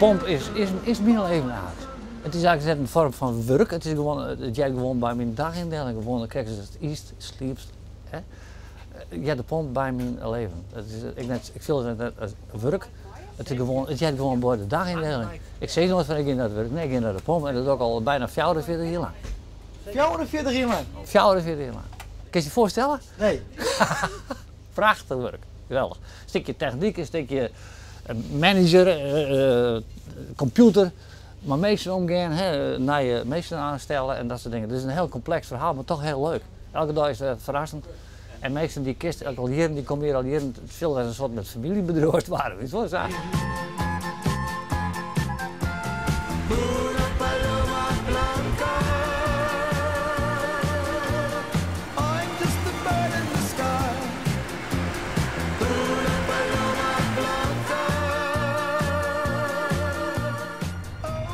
pomp is meer leven uit. Het is eigenlijk net een vorm van werk. Het is gewoon, het jij gewoon bij mijn dagindeling. Gewoon, kijk eens, het east, sleeps. Ja, de pomp bij mijn leven. Ik vind het net als werk. Het is gewoon bij de dagindeling. Ik zeg nooit van ik ga naar het werk, nee, ik ga naar de pomp. En dat is ook al bijna 44 jaar lang. 44 jaar lang? 44 jaar lang. Kun je je voorstellen? Nee. Prachtig werk, geweldig. Een stukje techniek, een stukje manager, computer. Maar meesten omgaan, naar je meesten aanstellen en dat soort dingen. Het is een heel complex verhaal, maar toch heel leuk. Elke dag is het verrassend. En meesten die kist, ook al hier, die komen hier al hier, het veel als een soort met familiebedrijf waren. Weet je wat ik zeg?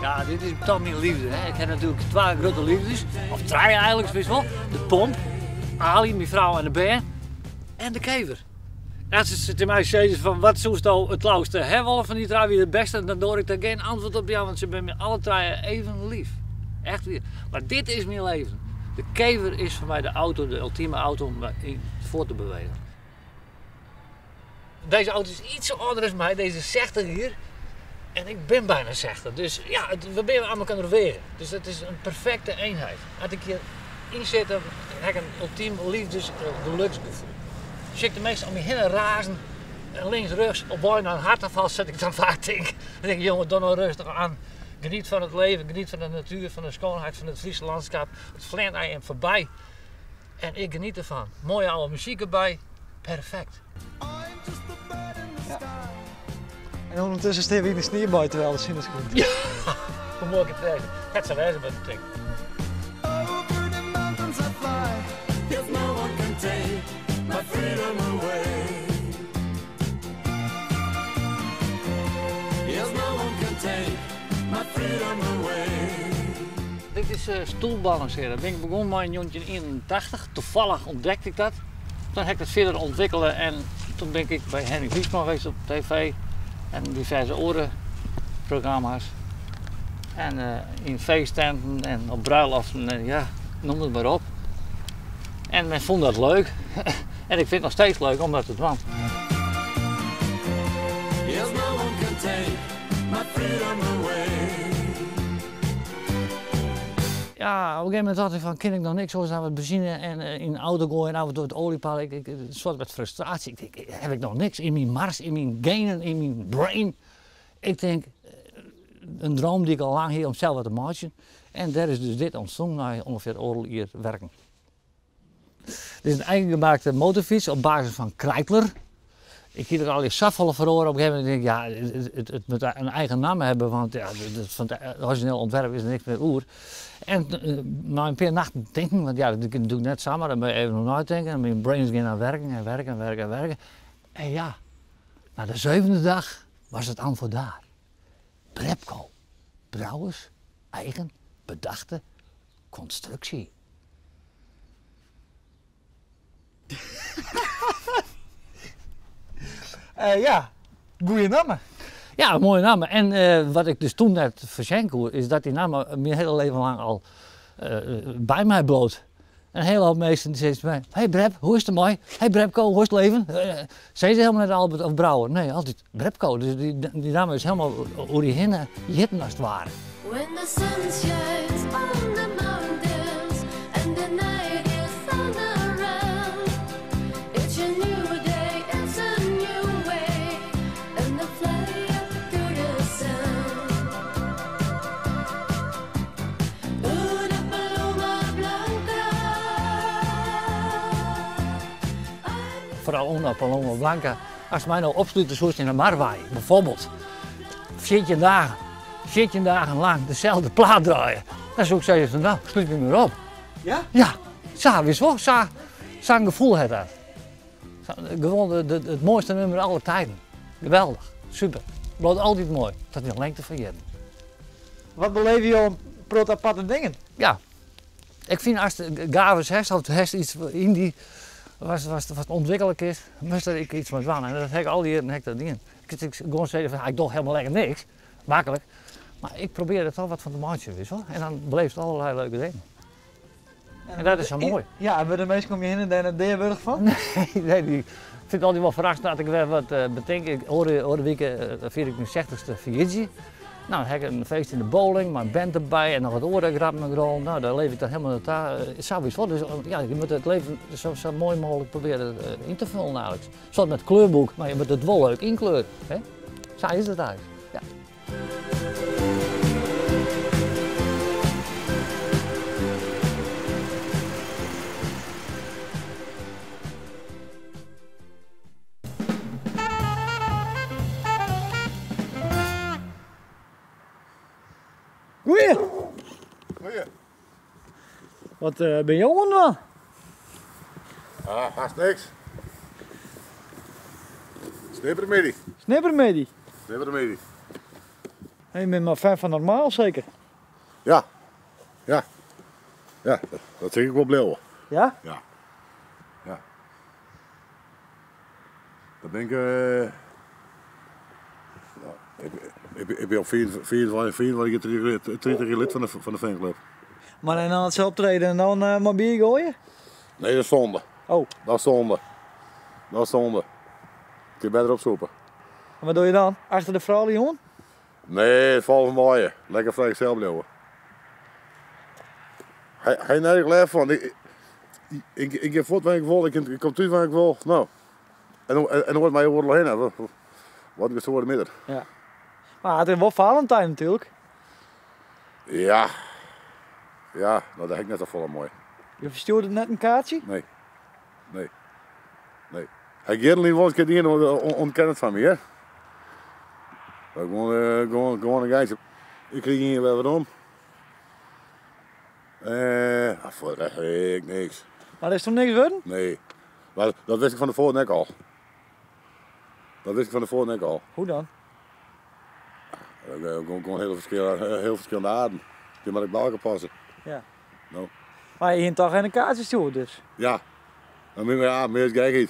Ja, dit is toch mijn liefde. Hè. Ik heb natuurlijk twee grote liefdes, of drie eigenlijk, weet je wel. De pomp, Ali, mijn vrouw en de beer, en de kever. En als ze tegen mij zeggen van wat zoest nou het lauwste hebben van die drie wie het beste, dan door ik er geen antwoord op jou, want ze zijn me alle drie even lief. Echt weer. Maar dit is mijn leven. De kever is voor mij de auto, de ultieme auto om voor te bewegen. Deze auto is iets ouder dan mij, deze 60 hier. En ik ben bijna 60, dus ja, we zijn allemaal kunnen wegen. Dus het is een perfecte eenheid. Als ik hier inzit, dan heb ik een ultiem liefdes geluksgevoel. Als ik de meesten om je heen razen, en links, rechts, op bijna een hartaanval zet ik dan vaak denk. Dan denk ik, jongen, doe nou rustig aan. Geniet van het leven, geniet van de natuur, van de schoonheid, van het Friese landschap. Het vliegt aan je voorbij. En ik geniet ervan. Mooie oude muziek erbij. Perfect. Ja. En ondertussen staan we in de sneeuwbui terwijl de zin is goed. Ja, hoe mooi ik het krijgen. Het zou wezen met de tik. Dit is stoelbalanceren. Dat ben ik begonnen maar in 1981. Toevallig ontdekte ik dat. Toen heb ik het verder ontwikkelen en toen ben ik bij Henry Wiesman geweest op tv en diverse orenprogramma's. En in feesttenten en op bruiloften en ja, noem het maar op. En men vond dat leuk. En ik vind het nog steeds leuk omdat het want. Ja, op een gegeven moment dacht ik van, ken ik nog niks zoals aan het benzine en in een auto gooien en af en toe het oliepaal. Een soort met frustratie. Ik denk, heb ik nog niks in mijn mars, in mijn genen, in mijn brain. Ik denk, een droom die ik al lang hier om zelf te maken. En daar is dus dit ontstaan na ongeveer een uur werken. Dit is een eigen gemaakte motorfiets op basis van Kreitler. Ik heb er al die safvallen verloren. Op een gegeven moment denk ik, ja, het moet een eigen naam hebben, want ja, van het origineel ontwerp is er niks meer oer. En na een paar nachten denken, want ja, dat doe ik net samen, dan ben je even nog nadenken. En mijn brain is gaan aan werken en werken en werken en werken. En ja, na de 7e dag was het antwoord daar. Brepco, Brouwers, eigen, bedachte constructie. Ja, goeie naam. Ja, een mooie naam. En wat ik dus toen net verschenk is dat die naam mijn hele leven lang al bij mij bloot. En een hele hoop mensen die zeggen mij, hey Brep, hoe is het mooi? Hey Brepco, hoe is het leven? Zei ze helemaal net Albert of Brouwer? Nee, altijd Brepco. Dus die naam is helemaal hoe die hinnen jitten als het ware. When the sun shines on the mountains and the night is on around, it's a new day, it's a new way, and the fly up to the sound. Una paloma blanca. Vooral Una paloma blanca. Als mij nou opsluit zoals in een Marwai, bijvoorbeeld. 14 dagen lang dezelfde plaat draaien. Dan zou ik zeggen van nou, sluit me maar op. Ja? Ja, zo wist wel, zo'n gevoel had dat. Gewoon het mooiste nummer aller tijden. Geweldig, super. Blijft altijd mooi, tot in de lengte van je. Wat beleef je om proot aparte dingen? Ja, ik vind als de gaves heeft of heeft iets in die wat ontwikkelijk is, moest er ik iets mee doen. En dat heb ik al die jaren dat ding. Ik gewoon zeggen van ik doe helemaal lekker niks. makkelijk. Maar ik probeer er toch wat van te maken, weet je wel. En dan beleef het allerlei leuke dingen. En dat is zo mooi. Ja, en bij de mensen kom je heen en denken, daar ben je van? Nee, ik vind het altijd wel verrassend dat ik weer wat bedenk. Hoorde week vier ik mijn 60ste verjaardag. Nou, dan heb ik een feest in de bowling, mijn band erbij en nog wat oorgrappen en grol. Nou, daar leef ik dan helemaal naar sowieso. Dus ja, je moet het leven zo mooi mogelijk proberen in te vullen eigenlijk. Zoals met het kleurboek, maar je moet het wel leuk inkleuren. Hè? Zo is het eigenlijk. Ja. Goeie! Goeie. Wat ben je aan dan? Ah, haast niks. Snippermiddag. Snippermedie. Snippermiddag. Je bent maar ver van normaal zeker? Ja. Ja. Ja, dat zeg ik wel blauw. Ja? Ja. Ja. Dan ben ik... Ik ben op 24 lid van de fanclub. Maar en dan het ze optreden en dan maar bier gooien? Nee, dat is zonde. Oh, Dat is zonde. Dat is zonde. Kun je beter opzoeken. en wat doe je dan? Achter de vrouw, jongen? Nee, het valt van mooie. Lekker vrij zelf blijven. Hij nergens lef van. Ik heb voort waar ik wil, ik kom thuis waar ik wil. Nou. En dan wordt mij worden heen. Wat ik zo worden midden. Ja. Maar het is wel Valentijn natuurlijk. Ja. Ja, nou dat heb ik net al vol mooi. Je verstuurde net een kaartje? Nee. Nee. Nee. Hij gaat niet wel eens keer ontkent het van me, hè? Maar gewoon een geitje. Ik kreeg hier weer wat om. Voor de rest weet ik niks. Maar er is toch niks worden? Nee. Maar dat wist ik van de voornek al. Dat wist ik van de voornek al. Hoe dan? Gewoon heel verschillende aarden. Die moet ik bij elkaar passen. Ja. Nou. Maar je hebt toch geen kaartje sturen dus? Ja. Dan moet je ja, meer eens kijken.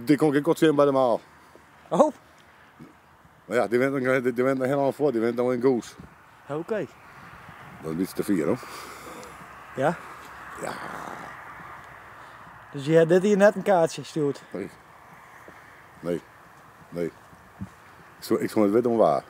Die kon ik kort zien bij de maal. Oh, Maar ja, die wint nog helemaal voor. Die wint nog in Goes. oké. Dat is iets te vier, hoor. Ja? Ja. Dus je hebt dit hier net een kaartje gestuurd? Nee. Nee. Ik zou het weten om waar.